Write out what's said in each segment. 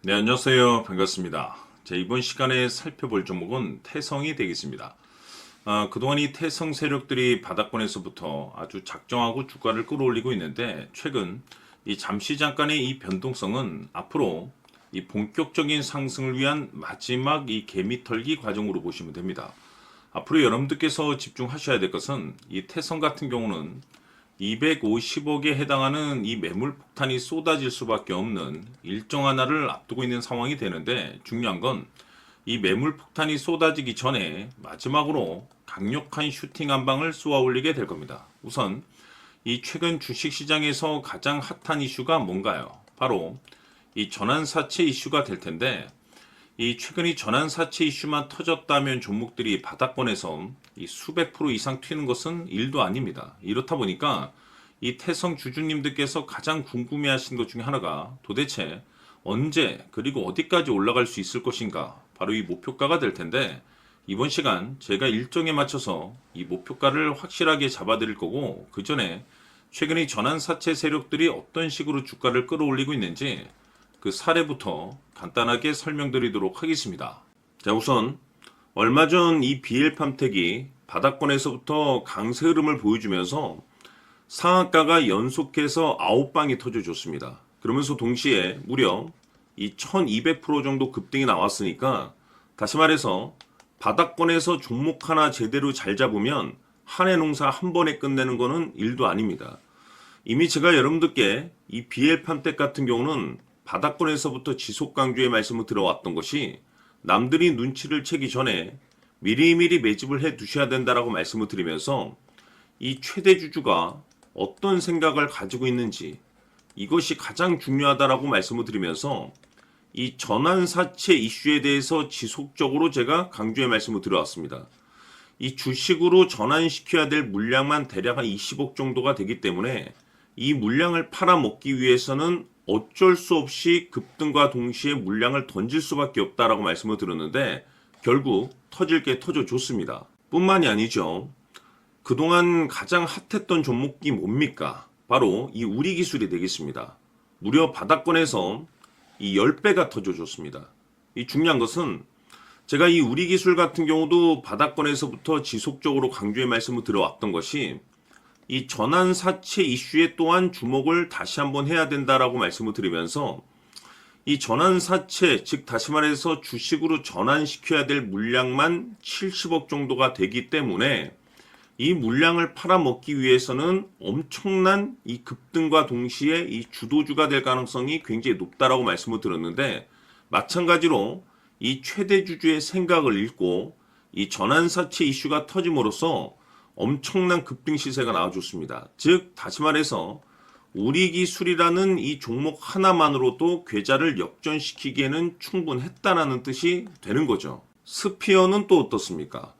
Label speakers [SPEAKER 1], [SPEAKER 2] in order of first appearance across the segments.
[SPEAKER 1] 네, 안녕하세요. 반갑습니다. 자, 이번 시간에 살펴볼 종목은 태성이 되겠습니다. 그동안 이 태성 세력들이 바닥권에서부터 아주 작정하고 주가를 끌어올리고 있는데, 최근 이 잠시 잠깐의 이 변동성은 앞으로 이 본격적인 상승을 위한 마지막 이 개미털기 과정으로 보시면 됩니다. 앞으로 여러분들께서 집중하셔야 될 것은 이 태성 같은 경우는 250억에 해당하는 이 매물 폭탄이 쏟아질 수밖에 없는 일정 하나를 앞두고 있는 상황이 되는데, 중요한 건 이 매물 폭탄이 쏟아지기 전에 마지막으로 강력한 슈팅 한 방을 쏘아 올리게 될 겁니다. 우선 이 최근 주식시장에서 가장 핫한 이슈가 뭔가요? 바로 이 전환사채 이슈가 될 텐데, 이 최근 이 전환사채 이슈만 터졌다면 종목들이 바닥권에서 이 수백 프로 이상 튀는 것은 일도 아닙니다. 이렇다 보니까 이 태성 주주님들께서 가장 궁금해하시는 것 중에 하나가 도대체 언제 그리고 어디까지 올라갈 수 있을 것인가, 바로 이 목표가가 될 텐데, 이번 시간 제가 일정에 맞춰서 이 목표가를 확실하게 잡아드릴 거고, 그 전에 최근 이 전환사채 세력들이 어떤 식으로 주가를 끌어올리고 있는지 그 사례부터 간단하게 설명드리도록 하겠습니다. 자, 우선 얼마 전 이 BL팜텍이 바닥권에서부터 강세 흐름을 보여주면서 상한가가 연속해서 9방이 터져줬습니다. 그러면서 동시에 무려 이 1200% 정도 급등이 나왔으니까, 다시 말해서 바닥권에서 종목 하나 제대로 잘 잡으면 한 해 농사 한 번에 끝내는 거는 일도 아닙니다. 이미 제가 여러분들께 이 BL팜텍 같은 경우는 바닥권에서부터 지속 강조의 말씀을 들어왔던 것이, 남들이 눈치를 채기 전에 미리미리 매집을 해 두셔야 된다라고 말씀을 드리면서, 이 최대 주주가 어떤 생각을 가지고 있는지 이것이 가장 중요하다라고 말씀을 드리면서, 이 전환사채 이슈에 대해서 지속적으로 제가 강조의 말씀을 드려왔습니다. 이 주식으로 전환시켜야 될 물량만 대략 한 20억 정도가 되기 때문에, 이 물량을 팔아먹기 위해서는 어쩔 수 없이 급등과 동시에 물량을 던질 수밖에 없다라고 말씀을 드렸는데, 결국 터질 게 터져줬습니다. 뿐만이 아니죠. 그동안 가장 핫했던 종목이 뭡니까? 바로 이 우리기술이 되겠습니다. 무려 바닥권에서 이 10배가 터져줬습니다. 이 중요한 것은, 제가 이 우리기술 같은 경우도 바닥권에서부터 지속적으로 강조의 말씀을 드려왔던 것이, 이 전환사채 이슈에 또한 주목을 다시 한번 해야 된다라고 말씀을 드리면서, 이 전환사채, 즉 다시 말해서 주식으로 전환시켜야 될 물량만 70억 정도가 되기 때문에, 이 물량을 팔아먹기 위해서는 엄청난 이 급등과 동시에 이 주도주가 될 가능성이 굉장히 높다라고 말씀을 드렸는데, 마찬가지로 이 최대 주주의 생각을 읽고 이 전환사채 이슈가 터짐으로써 엄청난 급등 시세가 나와줬습니다. 즉 다시 말해서 우리기술이라는 이 종목 하나만으로도 계좌를 역전시키기에는 충분했다라는 뜻이 되는 거죠. 스피어는 또 어떻습니까?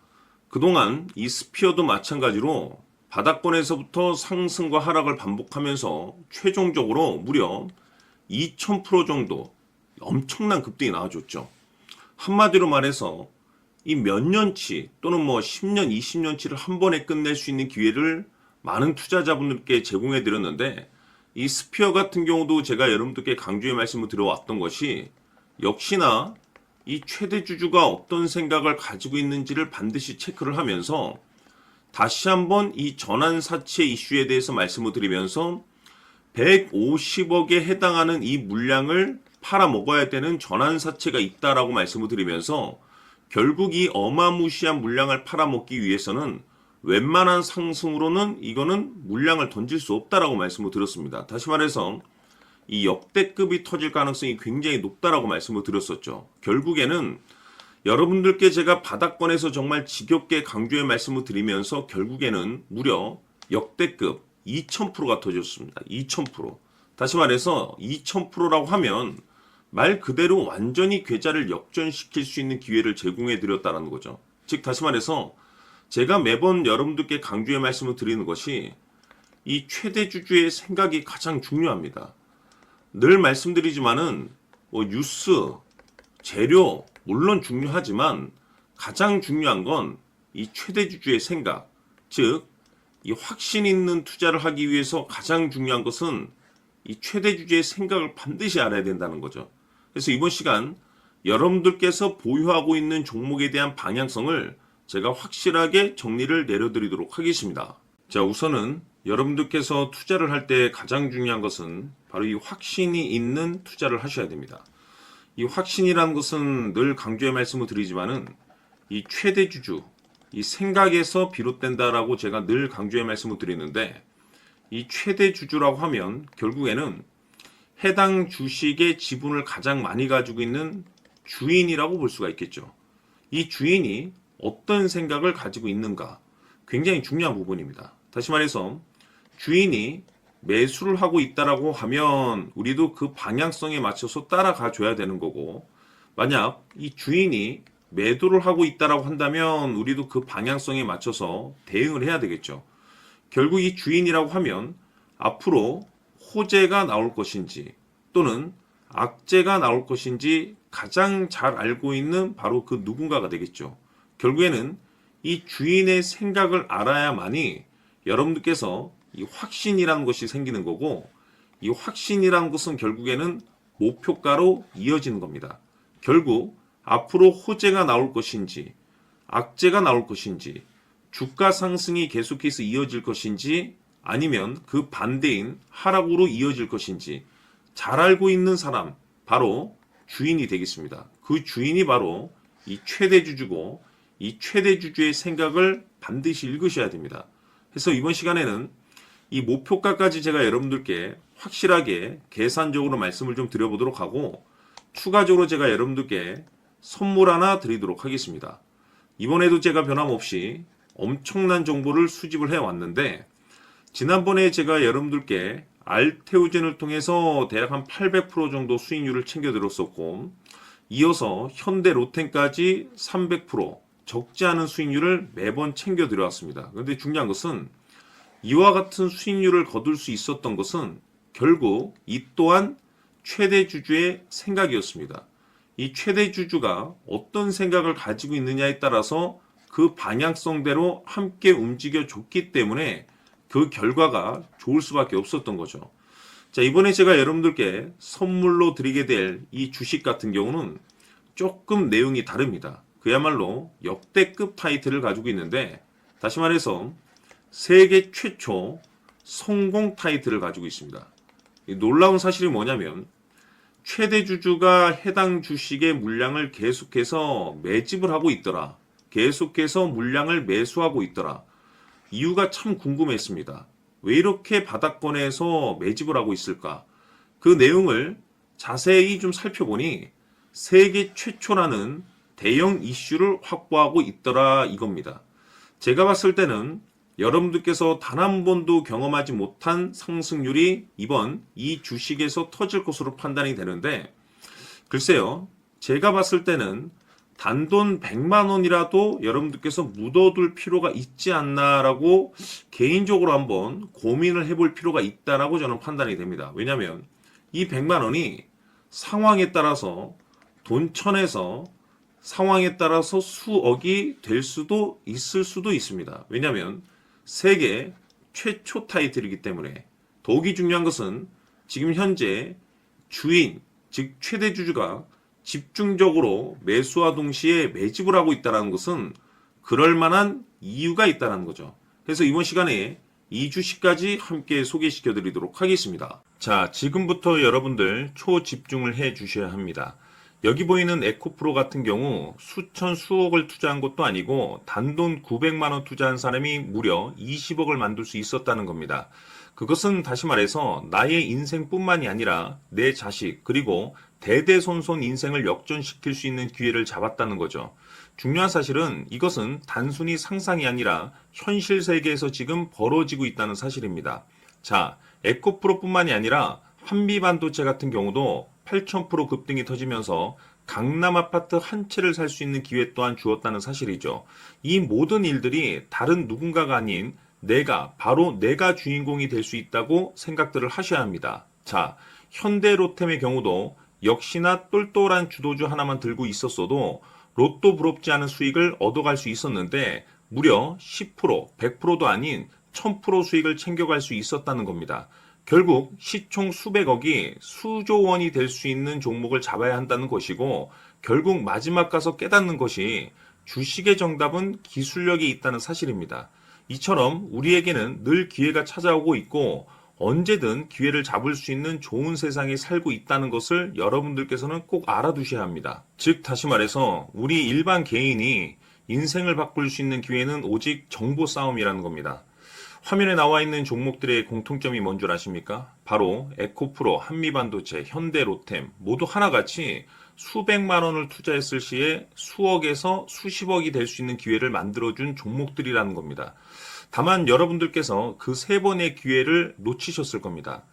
[SPEAKER 1] 그동안 이 스피어도 마찬가지로 바닥권에서부터 상승과 하락을 반복하면서 최종적으로 무려 2000% 정도 엄청난 급등이 나와줬죠. 한마디로 말해서 이 몇 년치 또는 뭐 10년, 20년치를 한 번에 끝낼 수 있는 기회를 많은 투자자분들께 제공해 드렸는데, 이 스피어 같은 경우도 제가 여러분들께 강조의 말씀을 드려왔던 것이, 역시나 이 최대 주주가 어떤 생각을 가지고 있는지를 반드시 체크를 하면서 다시 한번 이 전환사채 이슈에 대해서 말씀을 드리면서 150억에 해당하는 이 물량을 팔아먹어야 되는 전환사채가 있다라고 말씀을 드리면서, 결국 이 어마무시한 물량을 팔아먹기 위해서는 웬만한 상승으로는 이거는 물량을 던질 수 없다라고 말씀을 드렸습니다. 다시 말해서 이 역대급이 터질 가능성이 굉장히 높다라고 말씀을 드렸었죠. 결국에는 여러분들께 제가 바닥권에서 정말 지겹게 강조의 말씀을 드리면서 결국에는 무려 역대급 2000%가 터졌습니다. 2000%. 다시 말해서 2000%라고 하면 말 그대로 완전히 계좌를 역전시킬 수 있는 기회를 제공해 드렸다는 거죠. 즉 다시 말해서 제가 매번 여러분들께 강조의 말씀을 드리는 것이, 이 최대 주주의 생각이 가장 중요합니다. 늘 말씀드리지만은 뉴스, 재료 물론 중요하지만 가장 중요한 건 이 최대 주주의 생각, 즉 이 확신 있는 투자를 하기 위해서 가장 중요한 것은 이 최대 주주의 생각을 반드시 알아야 된다는 거죠. 그래서 이번 시간 여러분들께서 보유하고 있는 종목에 대한 방향성을 제가 확실하게 정리를 내려드리도록 하겠습니다. 자, 우선은 여러분들께서 투자를 할 때 가장 중요한 것은 바로 이 확신이 있는 투자를 하셔야 됩니다. 이 확신이라는 것은 늘 강조의 말씀을 드리지만은 이 최대 주주, 이 생각에서 비롯된다라고 제가 늘 강조의 말씀을 드리는데, 이 최대 주주라고 하면 결국에는 해당 주식의 지분을 가장 많이 가지고 있는 주인이라고 볼 수가 있겠죠. 이 주인이 어떤 생각을 가지고 있는가, 굉장히 중요한 부분입니다. 다시 말해서 주인이 매수를 하고 있다라고 하면 우리도 그 방향성에 맞춰서 따라가 줘야 되는 거고, 만약 이 주인이 매도를 하고 있다라고 한다면 우리도 그 방향성에 맞춰서 대응을 해야 되겠죠. 결국 이 주인이라고 하면 앞으로 호재가 나올 것인지 또는 악재가 나올 것인지 가장 잘 알고 있는 바로 그 누군가가 되겠죠. 결국에는 이 주인의 생각을 알아야만이 여러분들께서 이 확신이라는 것이 생기는 거고, 이 확신이라는 것은 결국에는 목표가로 이어지는 겁니다. 결국 앞으로 호재가 나올 것인지 악재가 나올 것인지, 주가 상승이 계속해서 이어질 것인지 아니면 그 반대인 하락으로 이어질 것인지 잘 알고 있는 사람, 바로 주인이 되겠습니다. 그 주인이 바로 이 최대 주주고, 이 최대 주주의 생각을 반드시 읽으셔야 됩니다. 그래서 이번 시간에는 이 목표가까지 제가 여러분들께 확실하게 계산적으로 말씀을 좀 드려보도록 하고, 추가적으로 제가 여러분들께 선물 하나 드리도록 하겠습니다. 이번에도 제가 변함없이 엄청난 정보를 수집을 해왔는데, 지난번에 제가 여러분들께 알테오젠을 통해서 대략 한 800% 정도 수익률을 챙겨드렸었고, 이어서 현대 로템까지 300% 적지 않은 수익률을 매번 챙겨드려왔습니다. 그런데 중요한 것은 이와 같은 수익률을 거둘 수 있었던 것은 결국 이 또한 최대 주주의 생각이었습니다. 이 최대 주주가 어떤 생각을 가지고 있느냐에 따라서 그 방향성대로 함께 움직여 줬기 때문에 그 결과가 좋을 수밖에 없었던 거죠. 자, 이번에 제가 여러분들께 선물로 드리게 될 이 주식 같은 경우는 조금 내용이 다릅니다. 그야말로 역대급 타이틀을 가지고 있는데, 다시 말해서 세계 최초 성공 타이틀을 가지고 있습니다. 이 놀라운 사실이 뭐냐면 최대 주주가 해당 주식의 물량을 계속해서 매집을 하고 있더라. 계속해서 물량을 매수하고 있더라. 이유가 참 궁금했습니다. 왜 이렇게 바닥권에서 매집을 하고 있을까? 그 내용을 자세히 좀 살펴보니 세계 최초라는 대형 이슈를 확보하고 있더라 이겁니다. 제가 봤을 때는 여러분들께서 단 한 번도 경험하지 못한 상승률이 이번 이 주식에서 터질 것으로 판단이 되는데, 글쎄요, 제가 봤을 때는 단돈 100만 원이라도 여러분들께서 묻어둘 필요가 있지 않나라고 개인적으로 한번 고민을 해볼 필요가 있다라고 저는 판단이 됩니다. 왜냐하면 이 100만 원이 상황에 따라서 돈천에서 상황에 따라서 수억이 될 수도 있을 수도 있습니다. 왜냐하면 세계 최초 타이틀이기 때문에. 더욱이 중요한 것은 지금 현재 주인, 즉 최대 주주가 집중적으로 매수와 동시에 매집을 하고 있다는 것은 그럴 만한 이유가 있다는 거죠. 그래서 이번 시간에 이 주식까지 함께 소개시켜 드리도록 하겠습니다. 자, 지금부터 여러분들 초집중을 해 주셔야 합니다. 여기 보이는 에코프로 같은 경우 수천 수억을 투자한 것도 아니고 단돈 900만 원 투자한 사람이 무려 20억을 만들 수 있었다는 겁니다. 그것은 다시 말해서 나의 인생뿐만이 아니라 내 자식 그리고 대대손손 인생을 역전시킬 수 있는 기회를 잡았다는 거죠. 중요한 사실은 이것은 단순히 상상이 아니라 현실 세계에서 지금 벌어지고 있다는 사실입니다. 자, 에코프로뿐만이 아니라 한미반도체 같은 경우도 8,000% 급등이 터지면서 강남 아파트 한 채를 살 수 있는 기회 또한 주었다는 사실이죠. 이 모든 일들이 다른 누군가가 아닌 바로 내가 주인공이 될 수 있다고 생각들을 하셔야 합니다. 자, 현대로템의 경우도 역시나 똘똘한 주도주 하나만 들고 있었어도 로또 부럽지 않은 수익을 얻어갈 수 있었는데 무려 10%, 100%도 아닌 1000% 수익을 챙겨갈 수 있었다는 겁니다. 결국 시총 수백억이 수조 원이 될 수 있는 종목을 잡아야 한다는 것이고, 결국 마지막 가서 깨닫는 것이 주식의 정답은 기술력이 있다는 사실입니다. 이처럼 우리에게는 늘 기회가 찾아오고 있고 언제든 기회를 잡을 수 있는 좋은 세상에 살고 있다는 것을 여러분들께서는 꼭 알아두셔야 합니다. 즉 다시 말해서 우리 일반 개인이 인생을 바꿀 수 있는 기회는 오직 정보 싸움이라는 겁니다. 화면에 나와 있는 종목들의 공통점이 뭔 줄 아십니까? 바로 에코프로, 한미반도체, 현대로템 모두 하나같이 수백만 원을 투자했을 시에 수억에서 수십억이 될 수 있는 기회를 만들어준 종목들이라는 겁니다. 다만 여러분들께서 그 세 번의 기회를 놓치셨을 겁니다.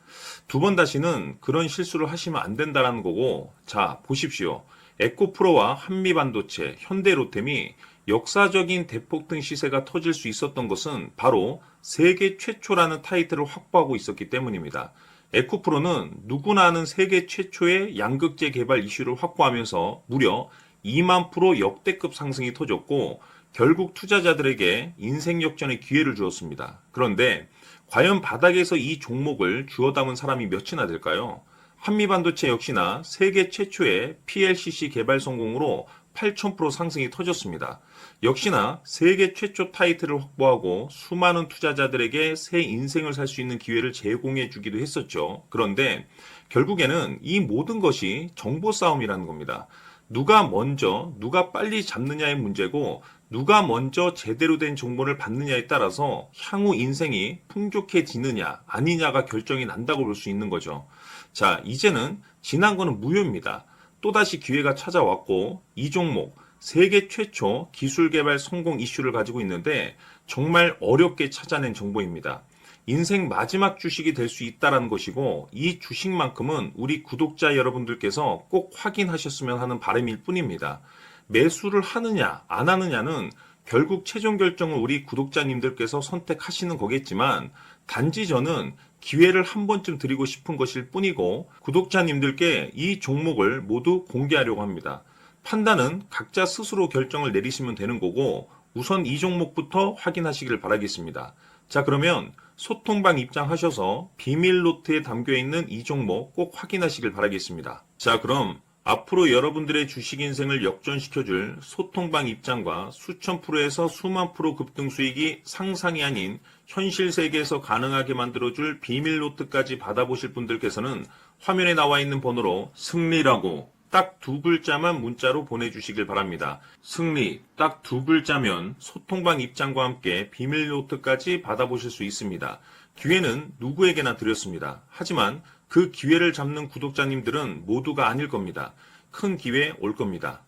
[SPEAKER 1] 두 번 다시는 그런 실수를 하시면 안 된다는 거고, 자 보십시오. 에코프로와 한미반도체, 현대로템이 역사적인 대폭등 시세가 터질 수 있었던 것은 바로 세계 최초라는 타이틀을 확보하고 있었기 때문입니다. 에코프로는 누구나 아는 세계 최초의 양극재 개발 이슈를 확보하면서 무려 2만 프로 역대급 상승이 터졌고 결국 투자자들에게 인생 역전의 기회를 주었습니다. 그런데 과연 바닥에서 이 종목을 주워 담은 사람이 몇이나 될까요? 한미반도체 역시나 세계 최초의 PLCC 개발 성공으로 8,000% 상승이 터졌습니다. 역시나 세계 최초 타이틀을 확보하고 수많은 투자자들에게 새 인생을 살 수 있는 기회를 제공해 주기도 했었죠. 그런데 결국에는 이 모든 것이 정보 싸움이라는 겁니다. 누가 먼저, 누가 빨리 잡느냐의 문제고 누가 먼저 제대로 된 정보를 받느냐에 따라서 향후 인생이 풍족해지느냐 아니냐가 결정이 난다고 볼 수 있는 거죠. 자, 이제는 지난 거는 무효입니다. 또다시 기회가 찾아왔고 이 종목 세계 최초 기술 개발 성공 이슈를 가지고 있는데 정말 어렵게 찾아낸 정보입니다. 인생 마지막 주식이 될 수 있다는 것이고 이 주식만큼은 우리 구독자 여러분들께서 꼭 확인하셨으면 하는 바람일 뿐입니다. 매수를 하느냐 안 하느냐는 결국 최종 결정을 우리 구독자님들께서 선택하시는 거겠지만 단지 저는 기회를 한 번쯤 드리고 싶은 것일 뿐이고 구독자님들께 이 종목을 모두 공개하려고 합니다. 판단은 각자 스스로 결정을 내리시면 되는 거고 우선 이 종목부터 확인하시길 바라겠습니다. 자, 그러면 소통방 입장하셔서 비밀 노트에 담겨 있는 이 종목 꼭 확인하시길 바라겠습니다. 자, 그럼 앞으로 여러분들의 주식 인생을 역전시켜줄 소통방 입장과 수천 프로에서 수만 프로 급등 수익이 상상이 아닌 현실 세계에서 가능하게 만들어줄 비밀 노트까지 받아보실 분들께서는 화면에 나와 있는 번호로 승리라고 딱 두 글자만 문자로 보내주시길 바랍니다. 승리 딱 두 글자면 소통방 입장과 함께 비밀 노트까지 받아보실 수 있습니다. 기회는 누구에게나 드렸습니다. 하지만 그 기회를 잡는 구독자님들은 모두가 아닐 겁니다. 큰 기회 올 겁니다.